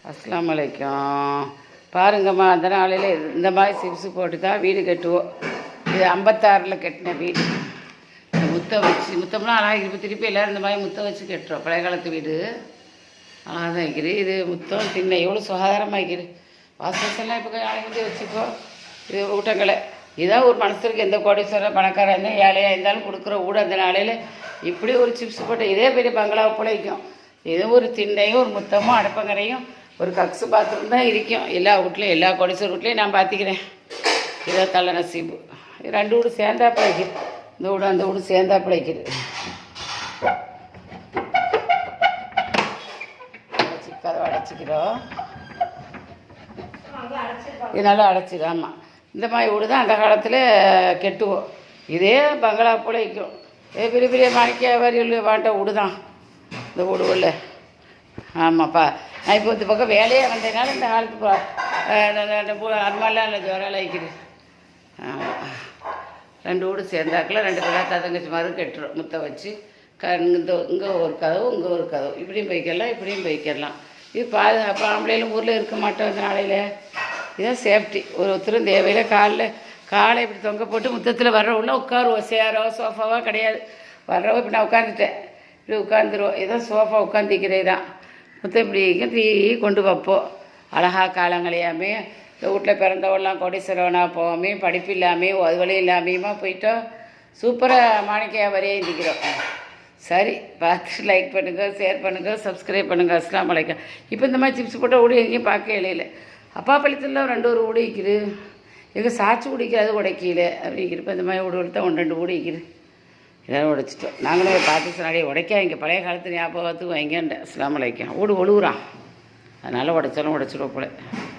அஸ்ஸலாமு அலைக்கும். பாருங்கம்மா, அந்த நாளையில் இந்த மாதிரி சிப்ஸு போட்டு தான் வீடு கட்டுவோம். இது 56ல் கட்டின வீடு. முத்தை வச்சு முத்தம்லாம் அழகாக இப்போ திருப்பி எல்லோரும் இந்த மாதிரி முத்தை வச்சு கட்டுறோம். பழைய காலத்து வீடு அழகாக தான் வைக்கிது. இது முத்தம் திண்ணை எவ்வளோ சுகாதாரமாக வைக்கிது. வாசல்லாம் இப்போ அழகி வச்சுக்கோ. இது ஊட்டங்களை இதான் ஒரு மனசுக்கு எந்த கோடீஸ்வரர் பணக்காரன் இருந்தால் ஏழையாக இருந்தாலும் கொடுக்குற ஊட அந்த நாளையில் இப்படி ஒரு சிப்ஸ் போட்டு இதே பெரிய பங்களாவை போல வைக்கும். இது ஒரு திண்ணையும் ஒரு முத்தமும் அடுப்பங்கரையும் ஒரு கக்ஸு பாத்ரூம் தான் இருக்கும். எல்லா வீட்லையும் எல்லா கோடீஸ்வரர் வீட்லையும் நான் பார்த்துக்கிறேன். இதை தலை நசீப்பு. ரெண்டு வீடு சேர்ந்தாப்பில் வைக்கிது. இந்த வீடு அந்த வீடு சேர்ந்தாப்பில் வைக்கிது. கதவை அடைச்சிக்கிறோம். இது நல்லா அடைச்சிடும். ஆமாம், இந்த மாதிரி வீடு தான் அந்த காலத்தில் கெட்டுவோம். இதே பங்களா போல வைக்கும். பெரிய பெரிய மாணிக்க வரிகள் வாண்ட வீடு தான் இந்த வீடு உள்ள. ஆமாப்பா, நான் இப்போ இந்த பக்கம் வேலையே வந்ததுனால இந்த காலத்து அது மாதிரிலாம் இல்லை, ஜோரால் வைக்குது. ஆமாம், ரெண்டு வீடு சேர்ந்தாக்கில் ரெண்டு பேரா தங்கச்சி மாதிரி கட்டுறோம். முத்தை வச்சு இங்கே ஒரு கதவு இங்கே ஒரு கதவு, இப்படியும் பைக்கலாம் இப்படியும் பைக்கலாம். இது பாதுகாப்பு. ஆம்பளையிலும் ஊரில் இருக்க மாட்டோம் இந்த நாளையில். இதுதான் சேஃப்டி. ஒருத்தரும் தேவையில் காலை இப்படி தொங்க போட்டு முத்தத்தில் வர்றவுள்ள உட்காருவோம். சேரோ சோஃபாவோ கிடையாது. வர்றவோ இப்போ நான் உட்காந்துட்டேன், இப்படி உட்காந்துருவோம். இதுதான் சோஃபா உட்காந்துக்கிறே தான். முத்தம் இப்படி தீ கொண்டு வைப்போம். அழகாக காலங்களையாமே இந்த வீட்டில் பிறந்தவெல்லாம் கோடீஸ்வரவனாக போகாமே, படிப்பு இல்லாமல் அது வழி இல்லாமையுமா போயிட்டோம். சூப்பராக மாணிக்கையா வரையே இருந்திக்கிறோம். சரி, பார்த்து லைக் பண்ணுங்கள், ஷேர் பண்ணுங்கள், சப்ஸ்கிரைப் பண்ணுங்கள். அஸ்ஸலாமு அலைக்கும். இப்போ இந்த மாதிரி சிப்ஸ் போட்டால் ஊடி எங்கேயும் பார்க்க இலையில. அப்பா பள்ளத்தில் ரெண்டு ஒரு ஊடி வைக்கிது. எங்கள் சாட்சி குடிக்காது உடைக்கல அப்படிங்கிறப்ப இந்த மாதிரி ஊடு தான் ஒன்று ரெண்டு ஊடி வைக்கிது. இதெல்லாம் உடைச்சிட்டோம். நாங்களும் பார்த்து சொன்னாலே உடைக்க இங்கே பழைய காலத்து ஞாபகத்துக்கு வைங்கண்ட. அஸ்ஸலாமு அலைக்கும். வீடு ஒழுகுறான், அதனால் உடைச்சாலும் உடைச்சிடுவோம் போல.